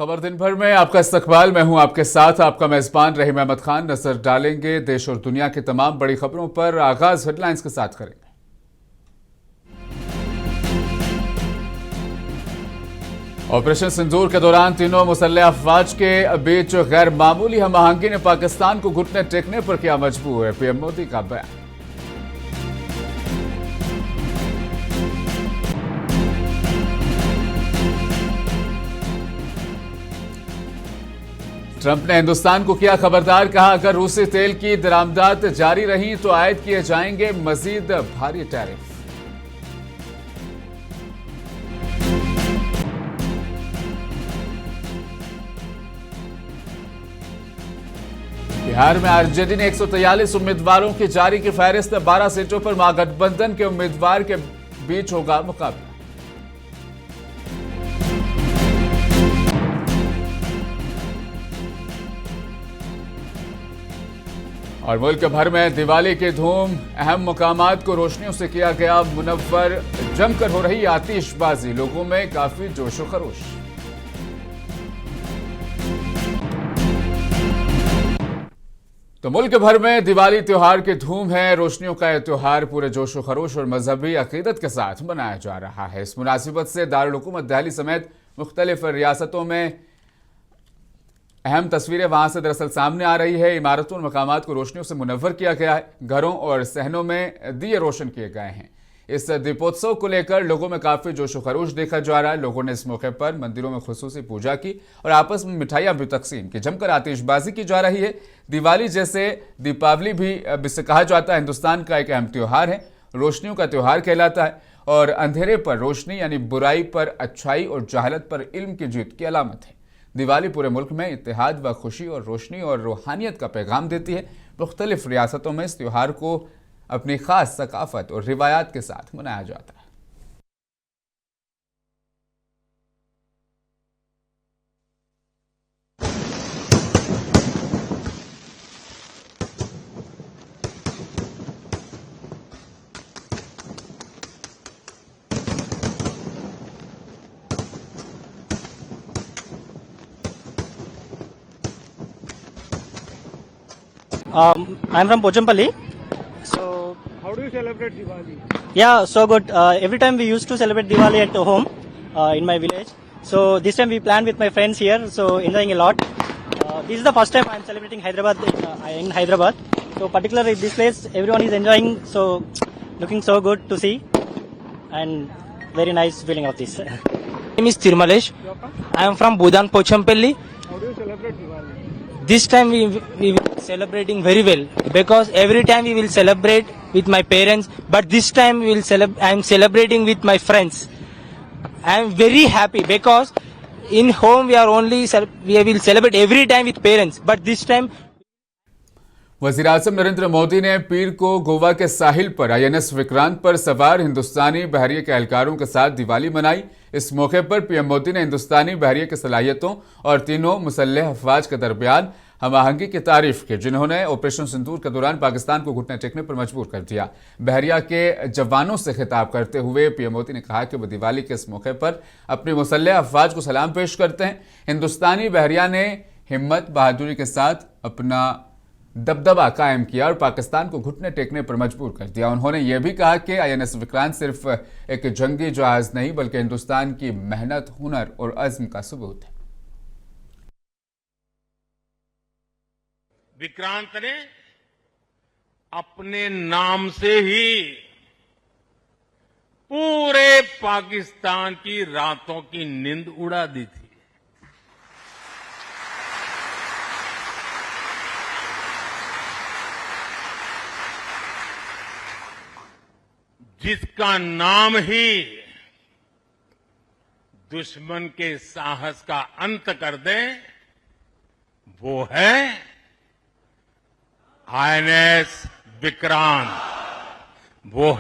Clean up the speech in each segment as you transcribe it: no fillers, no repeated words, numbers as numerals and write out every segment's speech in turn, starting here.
खबर दिन भर में आपका इस्तकबाल। मैं हूं आपके साथ आपका मेजबान रहीम अहमद खान। नजर डालेंगे देश और दुनिया की तमाम बड़ी खबरों पर। आगाज हेडलाइंस के साथ करेंगे। ऑपरेशन सिंदूर के दौरान तीनों मुसल्लह अफवाज के बीच गैर मामूली हम आहंगी ने पाकिस्तान को घुटने टेकने पर किया मजबूर। पीएम मोदी का बयान। ट्रंप ने हिंदुस्तान को किया खबरदार। कहा, अगर रूसी तेल की दरामदात जारी रही तो आयद किए जाएंगे मजीद भारी टैरिफ। बिहार में आरजेडी ने 143 उम्मीदवारों की जारी की फहरिस्त। 12 सीटों पर महागठबंधन के उम्मीदवार के बीच होगा मुकाबला। और मुल्क भर में दिवाली की धूम। अहम मुकामात को रोशनियों से किया गया मुनव्वर। जमकर हो रही आतिशबाजी, लोगों में काफी जोशो खरोश। तो मुल्क भर में दिवाली त्योहार की धूम है। रोशनियों का यह त्योहार पूरे जोशो खरोश और मजहबी अकीदत के साथ मनाया जा रहा है। इस मुनासिबत से दारुल हुकूमत दिल्ली समेत मुख्तलिफ रियासतों में अहम तस्वीरें वहां से दरअसल सामने आ रही है। इमारतों और मकामात को रोशनियों से मुनव्वर किया गया है। घरों और सहनों में दिए रोशन किए गए हैं। इस दीपोत्सव को लेकर लोगों में काफी जोशो खरोश देखा जा रहा है। लोगों ने इस मौके पर मंदिरों में खुसूसी पूजा की और आपस में मिठाइयां भी तकसीम की। जमकर आतिशबाजी की जा रही है। दिवाली जैसे दीपावली भी जिसे कहा जाता है हिंदुस्तान का एक अहम त्योहार है। रोशनियों का त्योहार कहलाता है और अंधेरे पर रोशनी यानी बुराई पर अच्छाई और जहालत पर इल्म की जीत की अलामत है। दिवाली पूरे मुल्क में इत्तेहाद व खुशी और रोशनी और रूहानियत का पैगाम देती है। मुख्तलिफ रियासतों में इस त्योहार को अपनी खास सकाफत और रिवायात के साथ मनाया जाता है। I'm from Pochampalli. So, how do you celebrate Diwali? yeah, so good. Every time we used to celebrate Diwali at home in my village. So, this time we planned with my friends here, so enjoying a lot. This is the first time I'm celebrating Hyderabad in Hyderabad. So, particularly this place, everyone is enjoying, so looking so good to see and very nice feeling of this. My name is Tirmalesh. I am from Budan, Pochampalli. How do you celebrate Diwali? This time we will celebrating very well because every time we will celebrate with my parents, but this time we will I am celebrating with my friends. I am very happy because in home we are only we will celebrate every time with parents, but this time वज़ीर आज़म नरेंद्र मोदी ने पीर को गोवा के साहिल पर INS Vikrant पर सवार हिंदुस्तानी बहरिये के एहलकारों के साथ दिवाली मनाई। इस मौके पर पीएम मोदी ने हिंदुस्तानी बहरिये की सलाहियतों और तीनों मुसल्लह अफवाज के दरमियान हम आहंगी की तारीफ की, जिन्होंने ऑपरेशन सिंदूर के दौरान पाकिस्तान को घुटने टेकने पर मजबूर कर दिया। बहरिया के जवानों से खिताब करते हुए पीएम मोदी ने कहा कि वो दिवाली के इस मौके पर अपनी मुसल्लह अफवाज को सलाम पेश करते हैं। हिंदुस्तानी बहरिया ने हिम्मत बहादुरी के साथ अपना दबदबा कायम किया और पाकिस्तान को घुटने टेकने पर मजबूर कर दिया। उन्होंने यह भी कहा कि INS विक्रांत सिर्फ एक जंगी जहाज नहीं बल्कि हिंदुस्तान की मेहनत, हुनर और अज़्म का सबूत है। विक्रांत ने अपने नाम से ही पूरे पाकिस्तान की रातों की नींद उड़ा दी थी। जिसका नाम ही दुश्मन के साहस का अंत कर दे, वो है INS विक्रांत। वो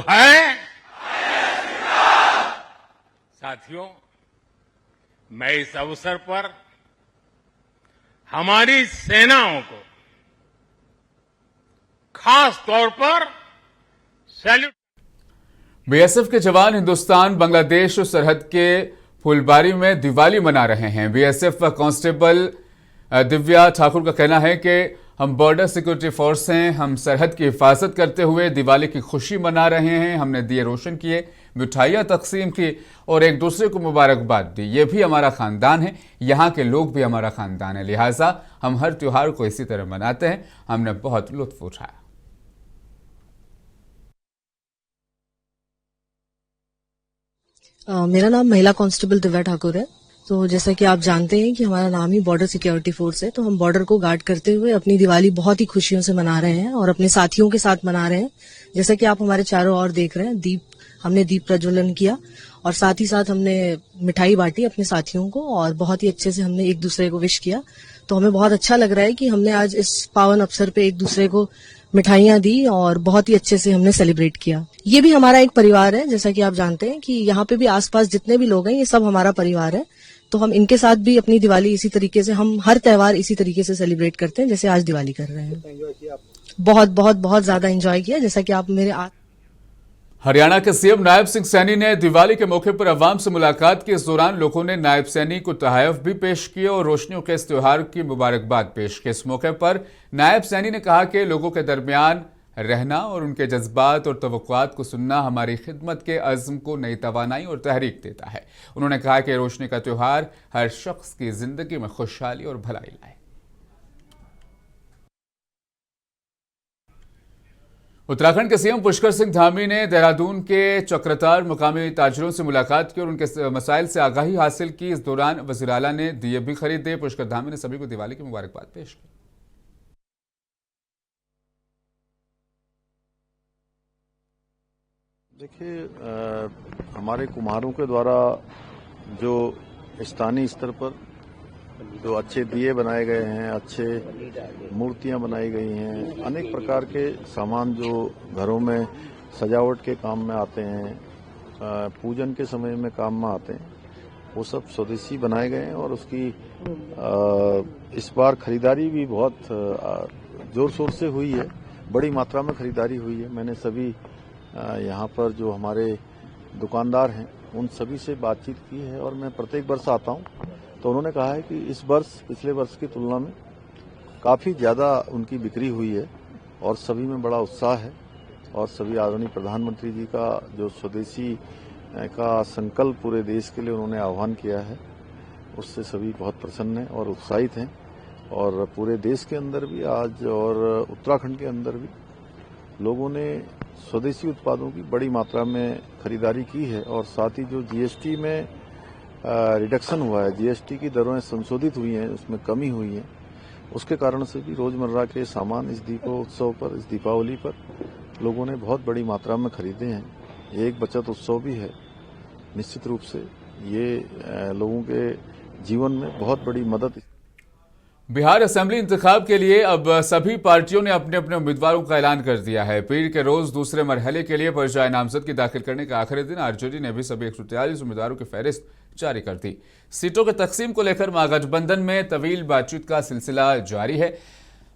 है साथियों, मैं इस अवसर पर हमारी सेनाओं को खास तौर पर सैल्यूट। बीएसएफ के जवान हिंदुस्तान बांग्लादेश सरहद के फुलबारी में दिवाली मना रहे हैं। बीएसएफ कांस्टेबल दिव्या ठाकुर का कहना है कि हम बॉर्डर सिक्योरिटी फोर्स हैं, हम सरहद की हिफाजत करते हुए दिवाली की खुशी मना रहे हैं। हमने दिए रोशन किए, मिठाइयाँ तकसीम की और एक दूसरे को मुबारकबाद दी। ये भी हमारा खानदान है, यहाँ के लोग भी हमारा खानदान है, लिहाजा हम हर त्योहार को इसी तरह मनाते हैं। हमने बहुत लुत्फ उठाया। मेरा नाम महिला कांस्टेबल दिव्या ठाकुर है। तो जैसा कि आप जानते हैं कि हमारा नाम ही बॉर्डर सिक्योरिटी फोर्स है, तो हम बॉर्डर को गार्ड करते हुए अपनी दिवाली बहुत ही खुशियों से मना रहे हैं और अपने साथियों के साथ मना रहे हैं। जैसा कि आप हमारे चारों ओर देख रहे हैं, हमने दीप प्रज्वलन किया और साथ ही साथ हमने मिठाई बांटी अपने साथियों को और बहुत ही अच्छे से हमने एक दूसरे को विश किया। तो हमें बहुत अच्छा लग रहा है कि हमने आज इस पावन अवसर पे एक दूसरे को मिठाइयां दी और बहुत ही अच्छे से हमने सेलिब्रेट किया। ये भी हमारा एक परिवार है, जैसा कि आप जानते हैं कि यहाँ पे भी आसपास जितने भी लोग हैं ये सब हमारा परिवार है। तो हम इनके साथ भी अपनी दिवाली इसी तरीके से, हम हर त्योहार इसी तरीके से सेलिब्रेट करते हैं जैसे आज दिवाली कर रहे हैं। बहुत बहुत बहुत ज्यादा एंजॉय किया। जैसा कि आप मेरे हरियाणा के सीएम नायब सिंह सैनी ने दिवाली के मौके पर अवाम से मुलाकात की। इस दौरान लोगों ने नायब सैनी को तोहफे भी पेश किए और रोशनियों के इस त्योहार की मुबारकबाद पेश की। इस मौके पर नायब सैनी ने कहा कि लोगों के दरमियान रहना और उनके जज्बात और तवक्कुआत को सुनना हमारी खिदमत के अज़्म को नई तवानाई और तहरीक देता है। उन्होंने कहा कि रोशनी का त्योहार हर शख्स की जिंदगी में खुशहाली और भलाई लाए। उत्तराखंड के सीएम पुष्कर सिंह धामी ने देहरादून के चक्रतार मुकामी ताजिरों से मुलाकात की और उनके मसाइल से आगाही हासिल की। इस दौरान वज़ीर आला ने दिए भी खरीदे। पुष्कर धामी ने सभी को दिवाली की मुबारकबाद पेश की। देखिए, हमारे कुम्हारों के द्वारा जो स्थानीय स्तर पर जो अच्छे दिए बनाए गए हैं, अच्छे मूर्तियां बनाई गई हैं, अनेक प्रकार के सामान जो घरों में सजावट के काम में आते हैं, पूजन के समय में काम में आते हैं, वो सब स्वदेशी बनाए गए हैं और उसकी इस बार खरीदारी भी बहुत जोर शोर से हुई है, बड़ी मात्रा में खरीदारी हुई है। मैंने सभी यहाँ पर जो हमारे दुकानदार हैं उन सभी से बातचीत की है और मैं प्रत्येक वर्ष आता हूँ, तो उन्होंने कहा है कि इस वर्ष पिछले वर्ष की तुलना में काफ़ी ज़्यादा उनकी बिक्री हुई है और सभी में बड़ा उत्साह है और सभी आदरणीय प्रधानमंत्री जी का जो स्वदेशी का संकल्प पूरे देश के लिए उन्होंने आह्वान किया है, उससे सभी बहुत प्रसन्न हैं और उत्साहित हैं। और पूरे देश के अंदर भी आज और उत्तराखंड के अंदर भी लोगों ने स्वदेशी उत्पादों की बड़ी मात्रा में खरीदारी की है और साथ ही जो जीएसटी में रिडक्शन हुआ है, जीएसटी की दरें संशोधित हुई हैं, उसमें कमी हुई है, उसके कारण से भी रोजमर्रा के सामान इस दीपोत्सव पर, इस दीपावली पर लोगों ने बहुत बड़ी मात्रा में खरीदे हैं। ये एक बचत उत्सव भी है। निश्चित रूप से ये लोगों के जीवन में बहुत बड़ी मदद। बिहार असेंबली इंतखाब के लिए अब सभी पार्टियों ने अपने अपने उम्मीदवारों का ऐलान कर दिया है। पीर के रोज दूसरे मरहले के लिए पर्चा नामजदगी दाखिल करने का आखिरी दिन आरजेडी ने भी सभी 143 उम्मीदवारों की फहरिस्त जारी कर दी। सीटों के तकसीम को लेकर महागठबंधन में तवील बातचीत का सिलसिला जारी है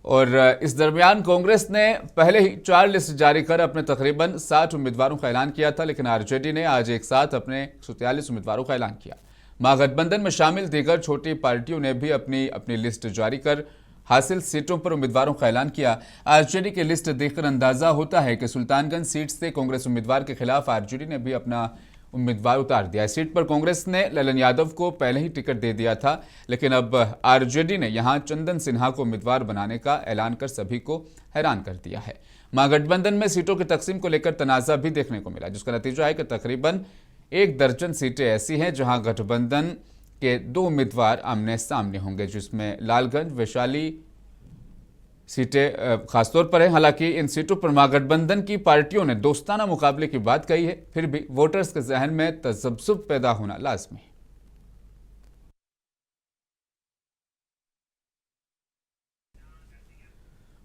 और इस दरमियान कांग्रेस ने पहले ही 4 लिस्ट जारी कर अपने तकरीबन 60 उम्मीदवारों का ऐलान किया था, लेकिन आरजेडी ने आज एक साथ अपने 143 उम्मीदवारों का ऐलान किया। महागठबंधन में शामिल दीगर छोटी पार्टियों ने भी अपनी अपनी लिस्ट जारी कर हासिल सीटों पर उम्मीदवारों का ऐलान किया। आरजेडी की लिस्ट देखकर अंदाजा होता है कि सुल्तानगंज सीट से कांग्रेस उम्मीदवार के खिलाफ आरजेडी ने भी अपना उम्मीदवार उतार दिया। इस सीट पर कांग्रेस ने ललन यादव को पहले ही टिकट दे दिया था, लेकिन अब आरजेडी ने यहां चंदन सिन्हा को उम्मीदवार बनाने का ऐलान कर सभी को हैरान कर दिया है। महागठबंधन में सीटों की तकसीम को लेकर तनाजा भी देखने को मिला, जिसका नतीजा है कि तकरीबन 1 दर्जन सीटें ऐसी हैं जहां गठबंधन के 2 उम्मीदवार आमने सामने होंगे, जिसमें लालगंज, वैशाली सीटें खासतौर पर है। हालांकि इन सीटों पर महागठबंधन की पार्टियों ने दोस्ताना मुकाबले की बात कही है, फिर भी वोटर्स के जहन में तसब्सुब पैदा होना लाजमी है।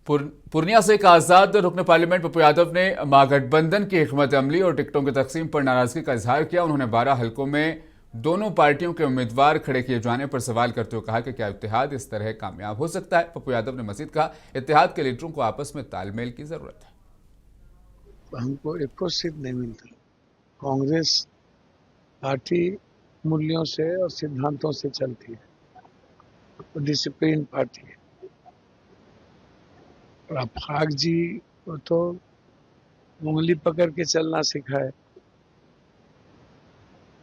पूर्णिया से एक आजाद रुकन पार्लियामेंट पप्पू यादव ने महागठबंधन की हिकमत अमली और टिकटों की तकसीम पर नाराजगी का इजहार किया। उन्होंने 12 हलकों में दोनों पार्टियों के उम्मीदवार खड़े किए जाने पर सवाल करते हुए कहा कि क्या इत्तेहाद इस तरह कामयाब हो सकता है। पप्पू यादव ने मजीद कहा, इत्तेहाद के लीडरों को आपस में तालमेल की जरूरत है। हमको एक सीट नहीं मिलता, कांग्रेस पार्टी मूल्यों से और सिद्धांतों से चलती है, वो डिसिप्लिन पार्टी है। और अफाक जी को तो उंगली पकड़ के चलना सिखाए।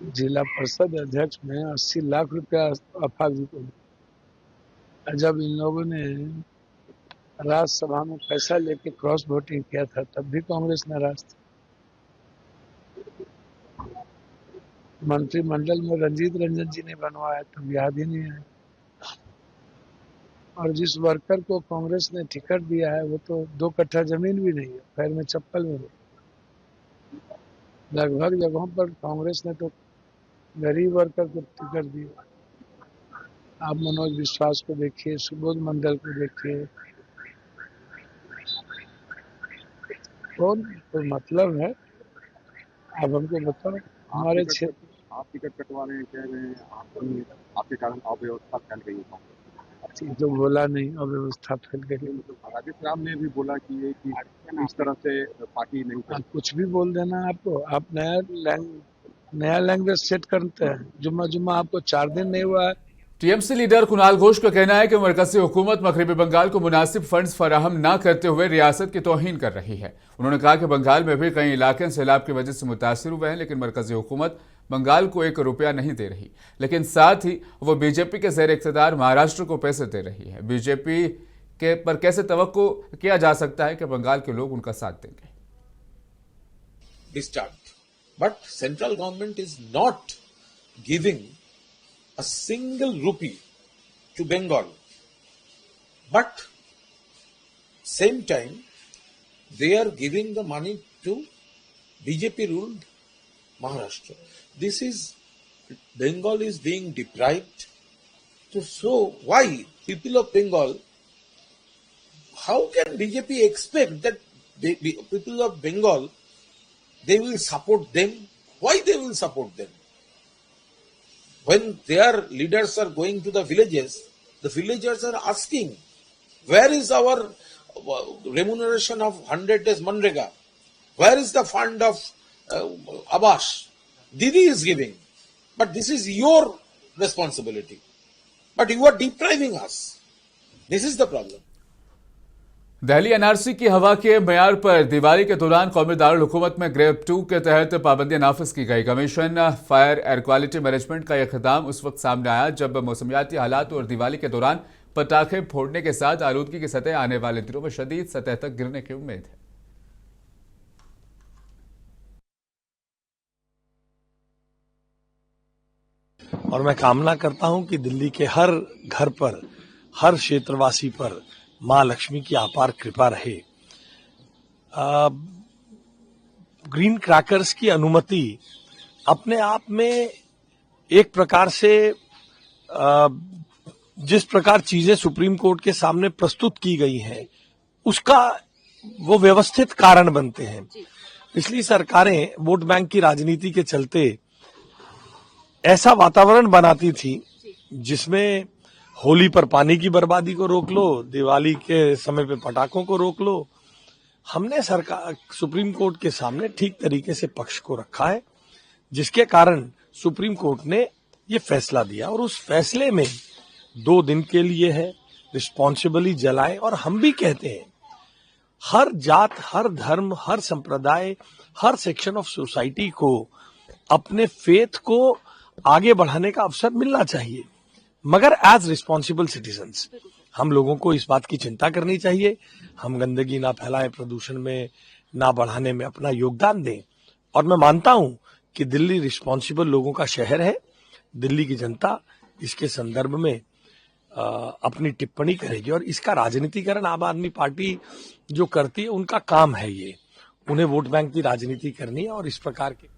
जिला परिषद अध्यक्ष में 80 लाख रुपया अफाक जी को दिया। जब इन लोगों ने राज्यसभा में पैसा लेके क्रॉस वोटिंग किया था तब भी कांग्रेस नाराज थी। मंत्रिमंडल में रंजीत रंजन जी ने बनवाया तब याद ही नहीं है। और जिस वर्कर को कांग्रेस ने टिकट दिया है वो तो 2 कट्ठा जमीन भी नहीं है, पैर में चप्पल में नहीं। लगभग जगहों पर कांग्रेस ने तो गरीब वर्कर को टिकट दिया। आप मनोज विश्वास को देखिए, सुबोध मंडल को देखिए, कौन तो मतलब है। आप हमको बताओ, हमारे क्षेत्र आप टिकट कटवा रहे हैं, कह रहे हैं आपके कारण अव्यवस्था फैल गई है। जो बोला नहीं, अव्यवस्था फैल गई। राजेश राम ने भी बोला कि ये कि इस तरह से पार्टी नहीं आप कुछ भी बोल देना आपको, आप नया लैंग्वेज सेट करते हैं। जुम्मा आपको 4 दिन नहीं हुआ है। टीएमसी लीडर कुणाल घोष का कहना है कि मरकजी हुकूमत मगरबी बंगाल को मुनासिब फंड्स फराहम न करते हुए रियासत की तौहीन कर रही है। उन्होंने कहा कि बंगाल में भी कई इलाके सैलाब की वजह से मुतासिर हुए हैं, लेकिन मरकजी हुकूमत बंगाल को 1 रुपया नहीं दे रही, लेकिन साथ ही वो बीजेपी के ज़ेर इक़्तिदार महाराष्ट्र को पैसे दे रही है। बीजेपी के पर कैसे तवक्को किया जा सकता है कि बंगाल के लोग उनका साथ देंगे। But central government is not giving a single rupee to Bengal. But same time, they are giving the money to BJP ruled Maharashtra. This is, Bengal is being deprived. So why people of Bengal, how can BJP expect that people of Bengal, they will support them? Why they will support them? When their leaders are going to the villages are asking, where is our remuneration of 100 days Manrega? Where is the fund of Abbas? Didi is giving. But this is your responsibility. But you are depriving us. This is the problem. Delhi NRC की हवा के मयार पर दिवाली के दौरान कौमी दारुल हुकूमत में ग्रेड 2 के तहत पाबंदियां नाफिज की गई। Commission fire air quality management का यह इक़दाम उस वक्त सामने आया जब मौसमियाती हालात और दिवाली के दौरान पटाखे फोड़ने के साथ आलूदगी की सतह आने वाले दिनों में शदीद सतह तक गिरने की उम्मीद है। और मैं कामना करता हूं कि दिल्ली के हर घर पर, हर क्षेत्रवासी पर मां लक्ष्मी की अपार कृपा रहे। ग्रीन क्रैकर्स की अनुमति अपने आप में एक प्रकार से जिस प्रकार चीजें सुप्रीम कोर्ट के सामने प्रस्तुत की गई हैं, उसका वो व्यवस्थित कारण बनते हैं। पिछली सरकारें वोट बैंक की राजनीति के चलते ऐसा वातावरण बनाती थी जिसमें होली पर पानी की बर्बादी को रोक लो, दिवाली के समय पे पटाखों को रोक लो। हमने सरकार सुप्रीम कोर्ट के सामने ठीक तरीके से पक्ष को रखा है, जिसके कारण सुप्रीम कोर्ट ने ये फैसला दिया और उस फैसले में 2 दिन के लिए है, रिस्पॉन्सिबली जलाएं। और हम भी कहते हैं हर जात, हर धर्म, हर संप्रदाय, हर सेक्शन ऑफ सोसाइटी को अपने फेथ को आगे बढ़ाने का अवसर मिलना चाहिए, मगर एज रिस्पॉन्सिबल सिटीजन्स हम लोगों को इस बात की चिंता करनी चाहिए। हम गंदगी ना फैलाएं, प्रदूषण में ना बढ़ाने में अपना योगदान दें। और मैं मानता हूं कि दिल्ली रिस्पॉन्सिबल लोगों का शहर है। दिल्ली की जनता इसके संदर्भ में अपनी टिप्पणी करेगी और इसका राजनीतिकरण आम आदमी पार्टी जो करती है उनका काम है, ये उन्हें वोट बैंक की राजनीति करनी है। और इस प्रकार के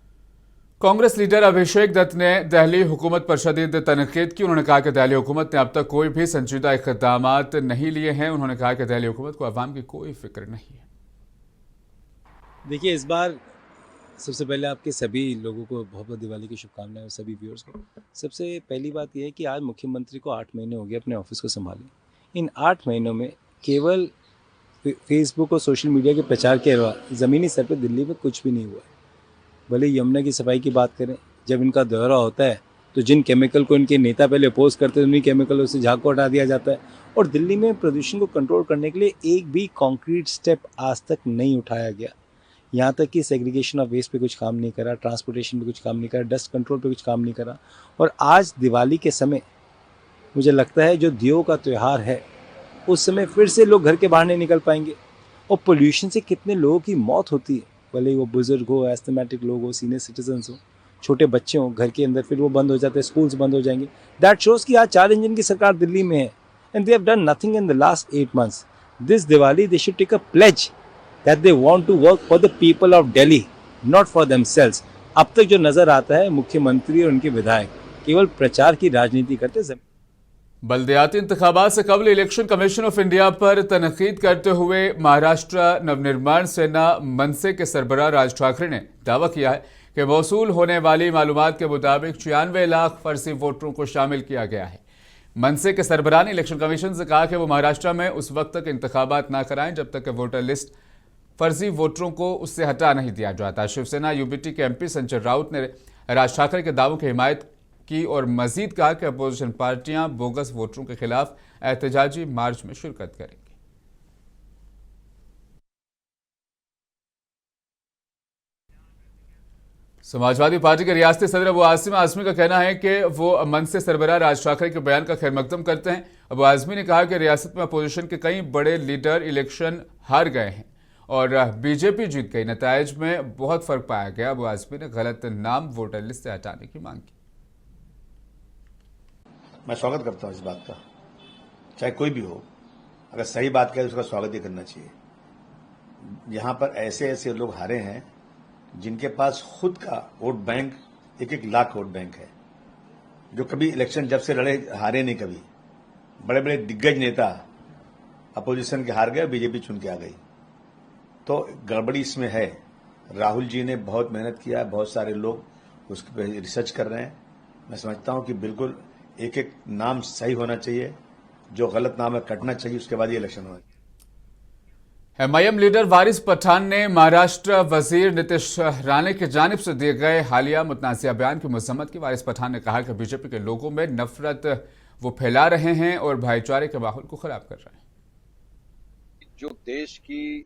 कांग्रेस लीडर अभिषेक दत्त ने दिल्ली हुकूमत पर शदीद तनकीद की। उन्होंने कहा कि दिल्ली हुकूमत ने अब तक कोई भी संजीदा इक़दाम नहीं लिए हैं। उन्होंने कहा कि दिल्ली हुकूमत को अवाम की कोई फिक्र नहीं है। देखिए, इस बार सबसे पहले आपके सभी लोगों को बहुत बहुत दिवाली की शुभकामनाएं और सभी व्यूअर्स को। सबसे पहली बात यह है कि आज मुख्यमंत्री को 8 महीने हो गए अपने ऑफिस को संभाले। इन 8 महीनों में केवल फेसबुक और सोशल मीडिया के प्रचार के अलावा ज़मीनी स्तर पर दिल्ली में कुछ भी नहीं हुआ है। भले यमुना की सफाई की बात करें, जब इनका दौरा होता है तो जिन केमिकल को इनके नेता पहले अपोज करते हैं उन्हीं केमिकलों से झाग को हटा दिया जाता है। और दिल्ली में प्रदूषण को कंट्रोल करने के लिए एक भी कॉन्क्रीट स्टेप आज तक नहीं उठाया गया। यहाँ तक कि सेग्रीगेशन ऑफ वेस्ट पे कुछ काम नहीं करा, ट्रांसपोर्टेशन पे कुछ काम नहीं करा, डस्ट कंट्रोल पे कुछ काम नहीं करा। और आज दिवाली के समय मुझे लगता है जो दियों का त्यौहार है उस समय फिर से लोग घर के बाहर नहीं निकल पाएंगे। और पोल्यूशन से कितने लोगों की मौत होती है, भले वो बुजुर्ग हो, एस्थमेटिक लोग हो, सीनियर सिटीजन्स हो, छोटे बच्चे हों, घर के अंदर फिर वो बंद हो जाते हैं, स्कूल्स बंद हो जाएंगे। दैट शोज कि आज 4 इंजन की सरकार दिल्ली में है and they have done nothing in the last 8 months। This Diwali they should take a pledge that they want to work for the people of Delhi, not for themselves. अब तक जो नजर आता है मुख्यमंत्री और उनके विधायक केवल प्रचार की राजनीति करते। बल्दियाती इंतखाबात से कबल इलेक्शन कमीशन ऑफ इंडिया पर तनकीद करते हुए महाराष्ट्र नवनिर्माण सेना मनसे के सरबराह राज ठाकरे ने दावा किया है कि मौसूल होने वाली मालूमात के मुताबिक 96 लाख फर्जी वोटरों को शामिल किया गया है। मनसे के सरबराह ने इलेक्शन कमीशन से कहा कि वो महाराष्ट्र में उस वक्त तक इंतखाबात न कराएं जब तक कि वोटर लिस्ट फर्जी वोटरों को उससे हटा नहीं दिया जाता। शिवसेना यूबीटी के एमपी संजय राउत ने राज ठाकरे के दावों की हिमायत की और मजीद कहा कि अपोजिशन पार्टियां बोगस वोटरों के खिलाफ एहतजाजी मार्च में शिरकत करेंगी। समाजवादी पार्टी के रियासती सदर अबू आसिम आजमी का कहना है कि वो मनसे सरबराह राज ठाकरे के बयान का खैर मकदम करते हैं। अबू आजमी ने कहा कि रियासत में अपोजिशन के कई बड़े लीडर इलेक्शन हार गए हैं और बीजेपी जीत गई, नतायज में बहुत फर्क पाया गया। अबू आजमी ने गलत नाम वोटर लिस्ट से हटाने की मांग की। मैं स्वागत करता हूं इस बात का, चाहे कोई भी हो, अगर सही बात कहे तो उसका स्वागत ही करना चाहिए। यहां पर ऐसे ऐसे लोग हारे हैं जिनके पास खुद का vote bank 1-1 lakh vote bank है, जो कभी इलेक्शन जब से लड़े हारे नहीं। कभी बड़े बड़े दिग्गज नेता अपोजिशन के हार गए, बीजेपी चुन के आ गई। तो गड़बड़ी इसमें है। राहुल जी ने बहुत मेहनत किया, बहुत सारे लोग उसके पे रिसर्च कर रहे हैं। मैं समझता हूं कि बिल्कुल एक एक नाम सही होना चाहिए, जो गलत नाम है कटना चाहिए, उसके बाद ये इलेक्शन होना चाहिए। एमआईएम लीडर वारिस पठान ने महाराष्ट्र वजीर नीतीश राणे की जानिब से दिए गए हालिया मुतनाज़िया बयान की मजम्मत की। वारिस पठान ने कहा कि बीजेपी के लोगों में नफरत वो फैला रहे हैं और भाईचारे के माहौल को खराब कर रहे हैं। जो देश की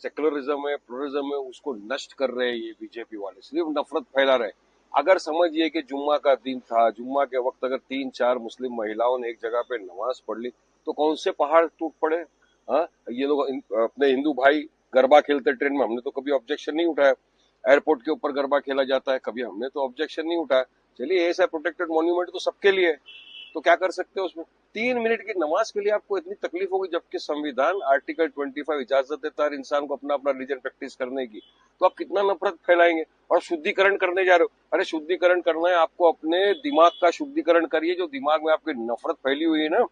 सेकुलरिज्म है, प्लुरलिज्म है, उसको नष्ट कर रहे हैं ये बीजेपी वाले, सिर्फ नफरत फैला रहे हैं। अगर समझिए कि जुम्मा का दिन था, जुम्मा के वक्त अगर 3-4 मुस्लिम महिलाओं ने एक जगह पे नमाज पढ़ ली तो कौन से पहाड़ टूट पड़े। हाँ, ये लोग अपने हिंदू भाई गरबा खेलते ट्रेन में, हमने तो कभी ऑब्जेक्शन नहीं उठाया। एयरपोर्ट के ऊपर गरबा खेला जाता है, कभी हमने तो ऑब्जेक्शन नहीं उठाया। चलिए ऐसा प्रोटेक्टेड मॉन्यूमेंट तो सबके लिए है, तो क्या कर सकते हो उसमें। 3 मिनट की नमाज के लिए आपको इतनी तकलीफ होगी, जबकि संविधान आर्टिकल 25 इजाजत देता है इंसान को अपना अपना रिलीजन प्रैक्टिस करने की। तो आप कितना नफरत फैलाएंगे। और शुद्धिकरण करने जा रहे हो, अरे शुद्धिकरण करना है आपको, अपने दिमाग का शुद्धिकरण करिए। जो दिमाग में आपकी नफरत फैली हुई है ना,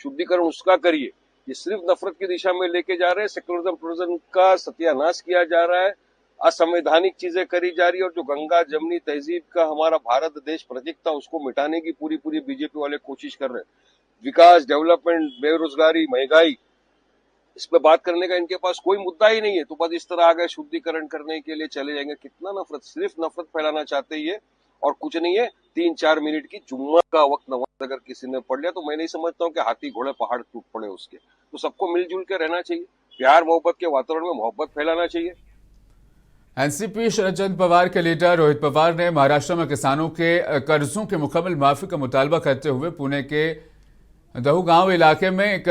शुद्धिकरण उसका करिए। ये सिर्फ नफरत की दिशा में लेके जा रहे हैं, सेकुलरिज्म प्लुरलिज्म का सत्यानाश किया जा रहा है, असंवैधानिक चीजें करी जा रही है। और जो गंगा जमनी तहजीब का हमारा भारत देश प्रतीक था, उसको मिटाने की पूरी बीजेपी वाले कोशिश कर रहे हैं। विकास, डेवलपमेंट, बेरोजगारी, महंगाई, इस पे बात करने का इनके पास कोई मुद्दा ही नहीं है। तो बस इस तरह आ गए शुद्धिकरण करने के लिए चले जाएंगे। कितना नफरत, सिर्फ नफरत फैलाना चाहते ही है और कुछ नहीं है। 3-4 मिनट की जुम्मा का वक्त नमाज अगर किसी ने पढ़ लिया तो मैं नहीं समझता हूँ कि हाथी घोड़े पहाड़ टूट पड़े उसके। तो सबको मिलजुल के रहना चाहिए, प्यार मोहब्बत के वातावरण में मोहब्बत फैलाना चाहिए। एनसीपी शरद चंद्र पवार के लीडर रोहित पवार ने महाराष्ट्र में किसानों के कर्जों की मुकम्मल माफी का मुतालबा करते हुए पुणे के दहू गांव इलाके में एक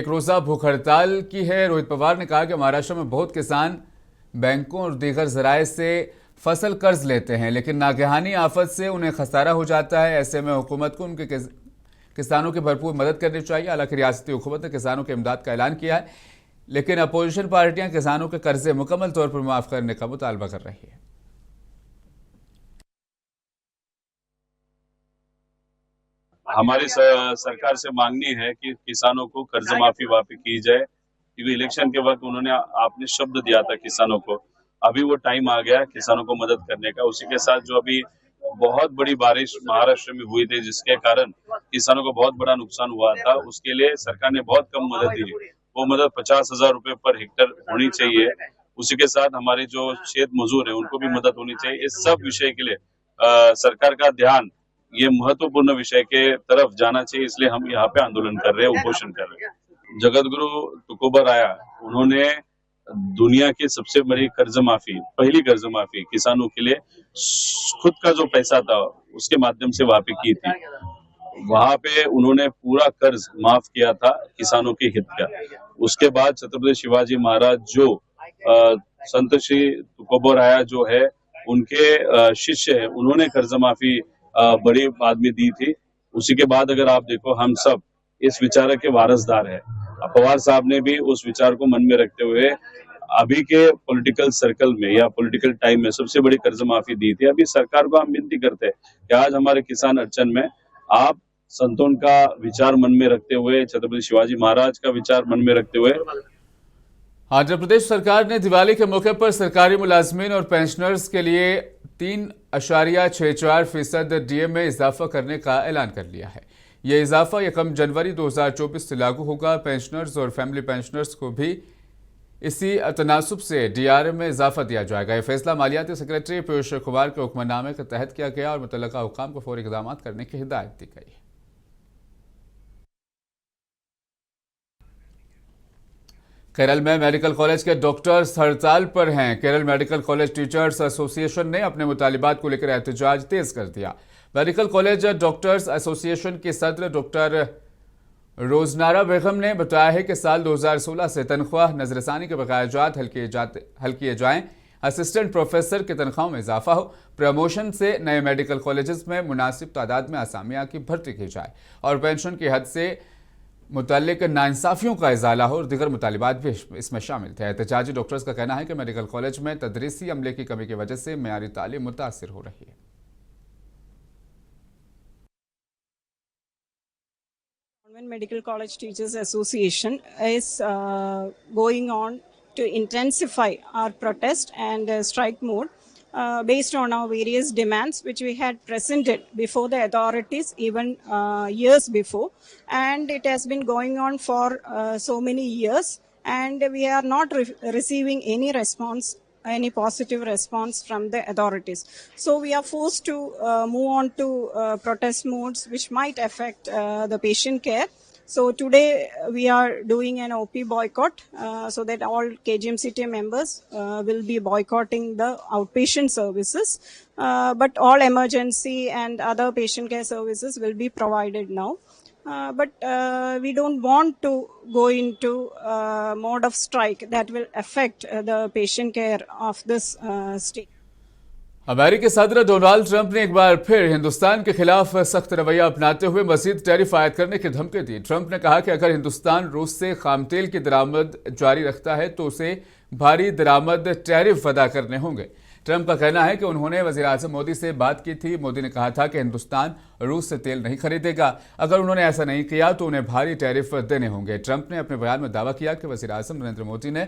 रोजा भूख हड़ताल की है। रोहित पवार ने कहा कि महाराष्ट्र में बहुत किसान बैंकों और दीगर जराए से फसल कर्ज लेते हैं, लेकिन नागहानी आफत से उन्हें खसारा हो जाता है। ऐसे में हुकूमत को उनके किसानों की भरपूर मदद करनी चाहिए। हालांकि रियासती हुकूमत ने किसानों की इमदाद का ऐलान किया है, लेकिन अपोजिशन पार्टियां किसानों के कर्जे मुकम्मल तौर पर माफ करने का मुतालबा कर रही है। हमारी सरकार से मांगनी है कि किसानों को कर्ज माफी वापस की जाए, क्योंकि इलेक्शन के वक्त उन्होंने आपने शब्द दिया था किसानों को, अभी वो टाइम आ गया किसानों को मदद करने का। उसी के साथ जो अभी बहुत बड़ी बारिश महाराष्ट्र में हुई थी, जिसके कारण किसानों को बहुत बड़ा नुकसान हुआ था, उसके लिए सरकार ने बहुत कम मदद दी। वो मदद 50,000 रुपए पर हेक्टर होनी चाहिए। उसी के साथ हमारे जो खेत मजदूर है उनको भी मदद होनी चाहिए। इस सब विषय के लिए सरकार का ध्यान ये महत्वपूर्ण विषय के तरफ जाना चाहिए, इसलिए हम यहाँ पे आंदोलन कर रहे हैं, उपोषण कर रहे हैं। जगत गुरु तुकोबर आया, उन्होंने दुनिया की सबसे बड़ी कर्ज माफी, पहली कर्ज माफी किसानों के लिए खुद का जो पैसा था उसके माध्यम से वहां पे की थी। वहां पे उन्होंने पूरा कर्ज माफ किया था किसानों के हित का। उसके बाद छत्रपति शिवाजी महाराज जो संत श्री तुकोबर आया जो है उनके शिष्य है, उन्होंने कर्ज माफी बड़ी बाद में दी थी। उसी के बाद अगर आप देखो हम सब इस विचार के वारसदार है। पवार साहब ने भी उस विचार को मन में रखते हुए अभी के पॉलिटिकल सर्कल में या पॉलिटिकल टाइम में सबसे बड़ी कर्ज माफी दी थी। अभी सरकार को हम विनती करते हैं कि आज हमारे किसान अड़चन में आप संतों का विचार मन में रखते हुए, छत्रपति शिवाजी महाराज का विचार मन में रखते हुए। आंध्र प्रदेश सरकार ने दिवाली के मौके पर सरकारी मुलाजमीन और पेंशनर्स के लिए 3.64% डीए में इजाफा करने का ऐलान कर लिया है। यह इजाफा 1 जनवरी 2024 से लागू होगा। पेंशनर्स और फैमिली पेंशनर्स को भी इसी तनासुब से डीआरए में इजाफा दिया जाएगा। यह फैसला मालियाती सेक्रेटरी पीयूष कुमार के हुक्मनामे के तहत किया गया और मुतल्लिका हुकाम को फौरी इक़दाम करने की हिदायत दी गई है। केरल में मेडिकल कॉलेज के डॉक्टर्स हड़ताल पर हैं। Kerala medical college teachers association ने अपने मुतालिबात को लेकर एहतजाज तेज कर दिया। मेडिकल कॉलेज डॉक्टर्स एसोसिएशन की सदर डॉक्टर रोजनारा बेगम ने बताया है कि साल 2016 से तनख्वाह नजरसानी के बकायाजात हल किए जाएं, असिस्टेंट प्रोफेसर की तनख्वाहों में इजाफा हो, प्रमोशन से नए मेडिकल कॉलेजेस में मुनासिब तादाद में असामियां की भर्ती की जाए और पेंशन की हद से मुतल्लिक नाइंसाफियों का इजाला हो और दीगर मुतालिबात भी इसमें शामिल थे। एहतजाजी डॉक्टर्स का कहना है कि मेडिकल कॉलेज में तदरीसी अमले की कमी की वजह से मेयारी तालीम मुतासिर हो रही है। Medical College Teachers Association is going on to intensify our protest and strike mode based on our various demands which we had presented before the authorities even years before, and it has been going on for so many years and we are not receiving any response, any positive response from the authorities. So we are forced to move on to protest modes which might affect the patient care. So today we are doing an OP boycott so that all KGMCT members will be boycotting the outpatient services, but all emergency and other patient care services will be provided now. But we don't want to go into mode of strike that will affect the patient care of this state. अमेरिकी सदर Donald Trump ने एक बार फिर हिंदुस्तान के खिलाफ सख्त रवैया अपनाते हुए मजीद टैरिफ आयद करने की धमकी दी। ट्रंप ने कहा कि अगर हिंदुस्तान रूस से खाम तेल की दरामद जारी रखता है तो उसे भारी दरामद टैरिफ अदा करने होंगे। ट्रंप का कहना है कि उन्होंने वज़ीर-ए-आज़म मोदी से बात की थी। मोदी ने कहा था कि हिंदुस्तान रूस से तेल नहीं खरीदेगा। अगर उन्होंने ऐसा नहीं किया तो उन्हें भारी टैरिफ देने होंगे। ट्रंप ने अपने बयान में दावा किया कि वज़ीर-ए-आज़म नरेंद्र मोदी ने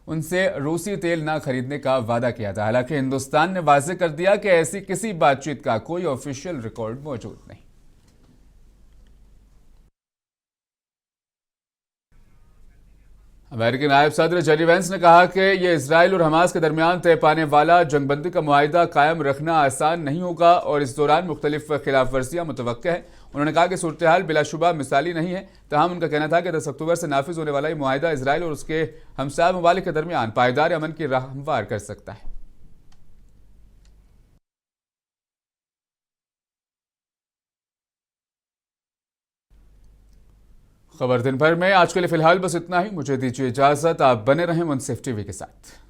उनसे रूसी तेल न खरीदने का वादा किया था। हालांकि हिंदुस्तान ने वाज़ेह कर दिया कि ऐसी किसी बातचीत का कोई ऑफिशियल रिकॉर्ड मौजूद नहीं। अमेरिकी नायब सदर जेडी वेंस ने कहा कि यह इजराइल और हमास के दरमियान तय पाने वाला जंगबंदी का मुआहिदा कायम रखना आसान नहीं होगा और इस दौरान मुख्तलिफ खिलाफ वर्जियां मुतवक्के हैं। उन्होंने कहा कि सूरत हाल बिलाशुबा मिसाली नहीं है, तहम उनका कहना था कि 10 अक्टूबर से नाफिज होने वाला ये मुआहिदा इजराइल और उसके हमसाया ममालिक के दरमियान पायदार अमन की राह हमवार कर सकता है। खबर दिन भर में आज के लिए फिलहाल बस इतना ही। मुझे दीजिए इजाजत। आप बने रहें मुनसिफ टीवी के साथ।